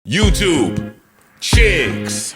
YouTube, chicks.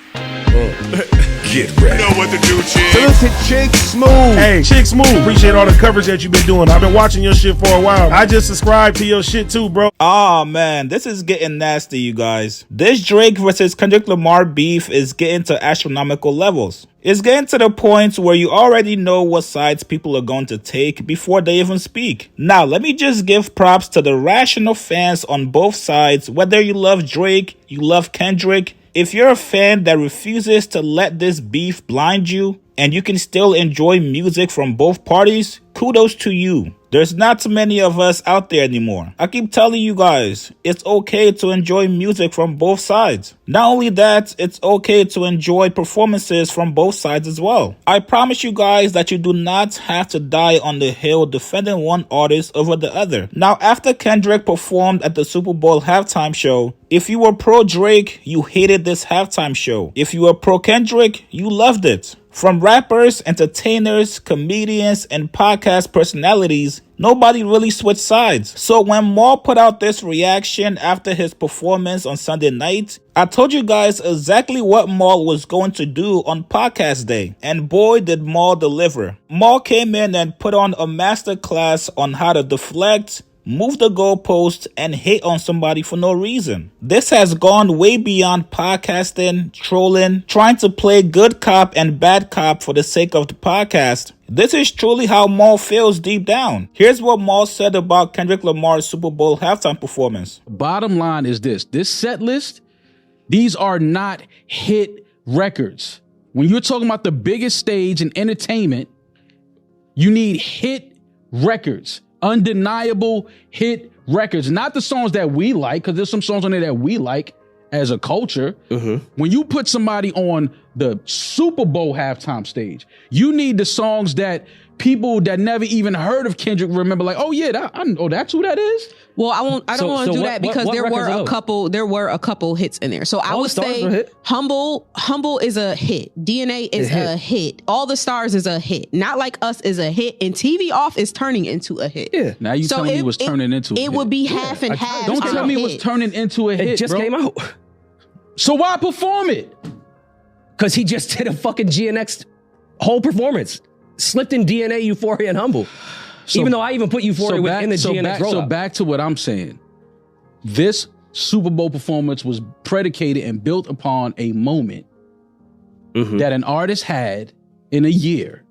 Get ready. You know what to do, chicks. Look at Chick Smooth. Hey, Chick Smooth. Appreciate all the coverage that you've been doing. I've been watching your shit for a while. I just subscribed to your shit too, bro. Oh man, this is getting nasty, you guys. This Drake versus Kendrick Lamar beef is getting to astronomical levels. It's getting to the point where you already know what sides people are going to take before they even speak. Now, let me just give props to the rational fans on both sides, whether you love Drake, you love Kendrick. If you're a fan that refuses to let this beef blind you, and you can still enjoy music from both parties, kudos to you. There's not too many of us out there anymore. I keep telling you guys, it's okay to enjoy music from both sides. Not only that, it's okay to enjoy performances from both sides as well. I promise you guys that you do not have to die on the hill defending one artist over the other. Now, after Kendrick performed at the Super Bowl halftime show, if you were pro Drake, you hated this halftime show. If you were pro Kendrick, you loved it. From rappers, entertainers, comedians, and podcast personalities, nobody really switched sides. So when Maul put out this reaction after his performance on Sunday night, I told you guys exactly what Maul was going to do on podcast day. And boy, did Maul deliver. Maul came in and put on a masterclass on how to deflect, move the goalpost, and hate on somebody for no reason. This has gone way beyond podcasting, trolling, trying to play good cop and bad cop for the sake of the podcast. This is truly how Maul feels deep down. Here's what Maul said about Kendrick Lamar's Super Bowl halftime performance. Bottom line is this set list, these are not hit records. When you're talking about the biggest stage in entertainment, you need hit records. Undeniable hit records, not the songs that we like, because there's some songs on there that we like as a culture. When you put somebody on the Super Bowl halftime stage, you need the songs that people that never even heard of Kendrick remember, like, oh yeah, I know that's who that is. Well, I don't want to do that because there were a couple hits in there. So I would say Humble is a hit. DNA is a hit. All the Stars is a hit. Not Like Us is a hit, and TV Off is turning into a hit. Yeah. Now you telling me it was turning into a hit. It would be half and half. Don't tell me it was turning into a hit. It just came out. So why perform it? Because he just did a fucking GNX whole performance. Slipped in DNA, Euphoria, and Humble. Even though I even put Euphoria within the GNX rollout. So back to what I'm saying. This Super Bowl performance was predicated and built upon a moment that an artist had in a year.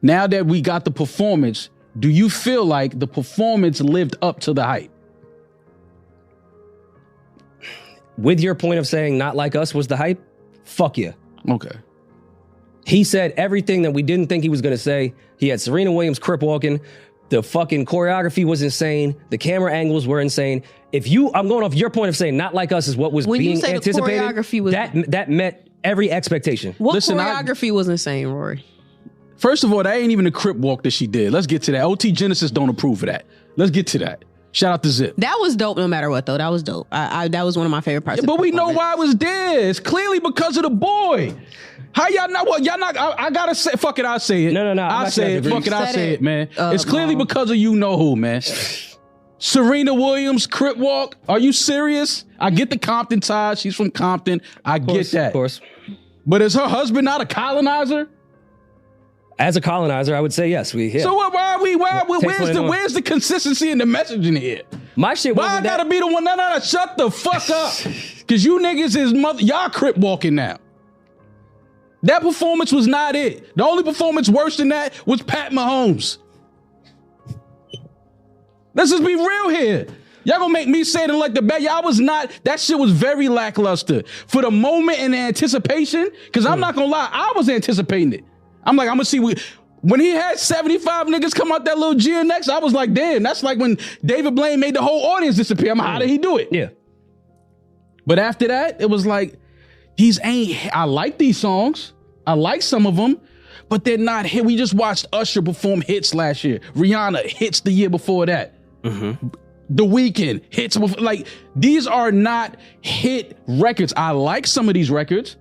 Now that we got the performance, do you feel like the performance lived up to the hype? With your point of saying Not Like Us was the hype, fuck yeah. Okay. He said everything that we didn't think he was going to say. He had Serena Williams crip walking. The fucking choreography was insane. The camera angles were insane. I'm going off your point of saying Not Like Us is what was being anticipated. The choreography was that met every expectation. What choreography was insane, Rory? First of all, that ain't even the crip walk that she did. Let's get to that. OT Genesis don't approve of that. Let's get to that. Shout out to Zip. That was dope no matter what, though. That was dope. That was one of my favorite parts. Yeah, but we know why it was there. It's clearly because of the boy. How y'all not? What y'all not? I gotta say. Fuck it. I'll say it. No. I say it. Fuck it. I say it, man. It's clearly because of you know who, man. Serena Williams, crip walk. Are you serious? I get the Compton tie. She's from Compton. I get that. Of course. But is her husband not a colonizer? As a colonizer, I would say yes. So why are we? Where's the consistency in the messaging here? My shit. Why I gotta be the one? No. Shut the fuck up. Cause you niggas is y'all crip walking now. That performance was not it. The only performance worse than that was Pat Mahomes. Let's just be real here. Y'all gonna make me say it like the bad. Y'all was not, that shit was very lackluster. For the moment and the anticipation, because I'm not gonna lie, I was anticipating it. I'm like, I'm gonna see, when he had 75 niggas come out that little GNX, I was like, damn, that's like when David Blaine made the whole audience disappear. I'm like, how did he do it? Yeah. But after that, it was like, I like these songs. I like some of them, but they're not hit. We just watched Usher perform hits last year. Rihanna hits the year before that. The Weeknd hits. Like, these are not hit records. I like some of these records.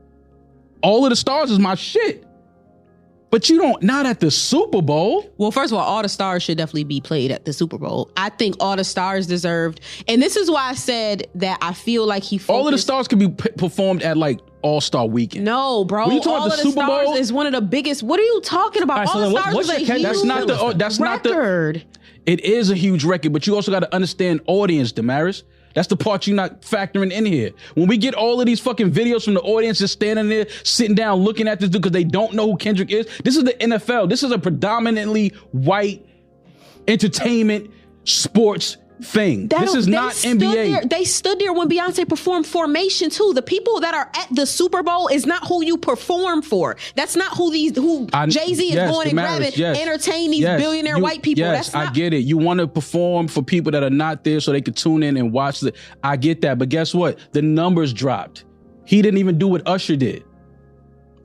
All of the Stars is my shit. But you don't, not at the Super Bowl. Well, first of all the stars should definitely be played at the Super Bowl. I think all the stars deserved, and this is why I said that I feel like he focused. All of the stars could be performed at like All-Star Weekend. No, bro. When you talking all about of the the Super stars Bowl is one of the biggest. What are you talking about? All right, all so the then stars what's is a your huge that's not the record. It is a huge record, but you also got to understand audience, Damaris. That's the part you're not factoring in here. When we get all of these fucking videos from the audience just standing there, sitting down, looking at this dude because they don't know who Kendrick is. This is the NFL. This is a predominantly white entertainment sports thing. This is not NBA. They stood there when Beyonce performed Formation too. The people that are at the Super Bowl is not who you perform for. That's not who Jay-Z is going and grabbing, entertain these billionaire white people. Yes, I get it. You want to perform for people that are not there so they could tune in and watch it. I get that. But guess what? The numbers dropped. He didn't even do what Usher did.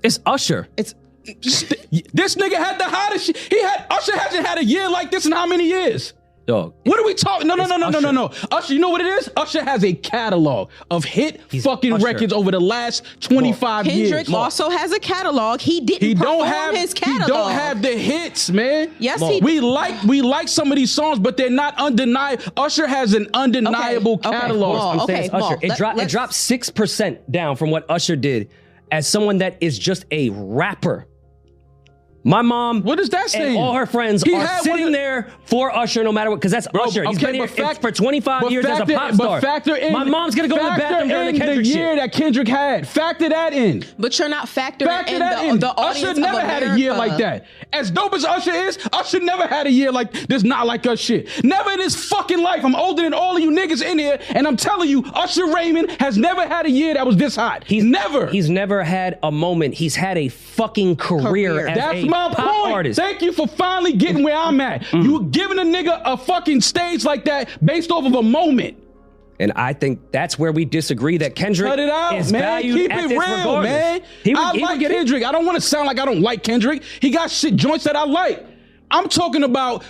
It's Usher. This nigga had the hottest shit. Usher hasn't had a year like this in how many years? Dog. What are we talking? No. Usher, you know what it is? Usher has a catalog of records over the last 25 years. Kendrick also has a catalog. He didn't perform his catalog. He don't have the hits, man. Yes, we like some of these songs, but they're not undeniable. Usher has an undeniable catalog. I'm saying it's Usher. It dropped 6% down from what Usher did as someone that is just a rapper. My mom, what does that say? And all her friends are sitting there for Usher no matter what, because that's Usher. He's been here for 25 years as a pop star. My mom's going to go to the bathroom during the Kendrick year that Kendrick had. Factor that in. But you're not factoring in the audience Usher never had a year like that. As dope as Usher is, Usher never had a year like this, not like us shit. Never in his fucking life. I'm older than all of you niggas in here, and I'm telling you, Usher Raymond has never had a year that was this hot. He's never had a moment. He's had a fucking career as a pop artist. Thank you for finally getting where I'm at. You giving a nigga a fucking stage like that based off of a moment. And I think that's where we disagree, that Kendrick Cut it out, is man. valued Keep at it this real, regardless. man. I like Kendrick. I don't want to sound like I don't like Kendrick. He got shit joints that I like. I'm talking about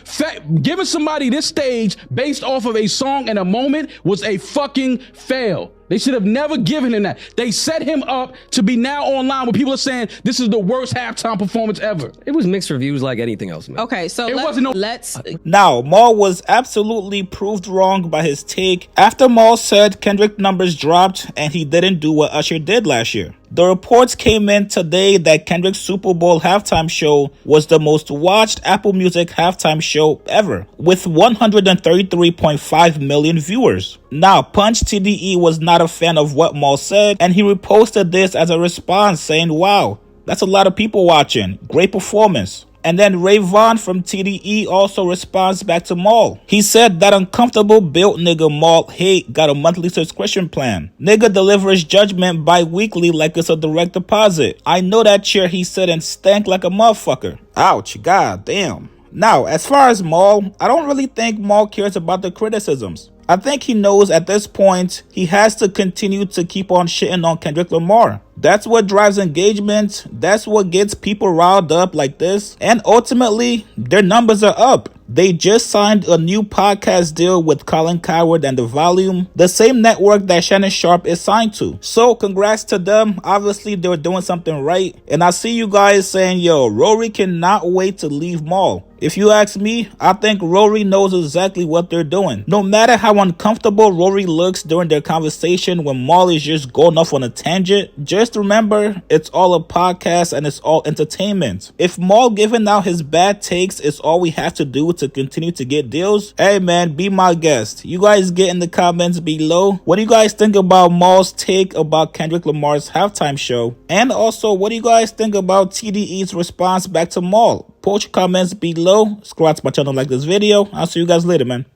giving somebody this stage based off of a song and a moment was a fucking fail. They should have never given him that. They set him up to be now online where people are saying this is the worst halftime performance ever. It was mixed reviews like anything else, man. Okay, so let's... Now, Maul was absolutely proved wrong by his take after Maul said Kendrick numbers dropped and he didn't do what Usher did last year. The reports came in today that Kendrick's Super Bowl halftime show was the most watched Apple Music halftime show ever, with 133.5 million viewers. Now, Punch TDE was not a fan of what Maul said, and he reposted this as a response saying, "Wow, that's a lot of people watching. Great performance." And then Ray Vaughn from TDE also responds back to Maul. He said that uncomfortable built nigga Maul hate got a monthly subscription plan. Nigga delivers judgment bi-weekly like it's a direct deposit. I know that chair he said and stank like a motherfucker. Ouch, god damn. Now, as far as Maul, I don't really think Maul cares about the criticisms. I think he knows at this point he has to continue to keep on shitting on Kendrick Lamar. That's what drives engagement. That's what gets people riled up like this. And ultimately, their numbers are up. They just signed a new podcast deal with Colin Cowherd and The Volume, the same network that Shannon Sharpe is signed to. So congrats to them. Obviously, they were doing something right. And I see you guys saying, yo, Rory cannot wait to leave Maul. If you ask me, I think Rory knows exactly what they're doing. No matter how uncomfortable Rory looks during their conversation when Maul is just going off on a tangent, just remember, it's all a podcast and it's all entertainment. If Maul giving out his bad takes is all we have to do to continue to get deals, hey man, be my guest. You guys get in the comments below. What do you guys think about Maul's take about Kendrick Lamar's halftime show? And also, what do you guys think about TDE's response back to Maul? Post your comments below. Subscribe to my channel, like this video. I'll see you guys later, man.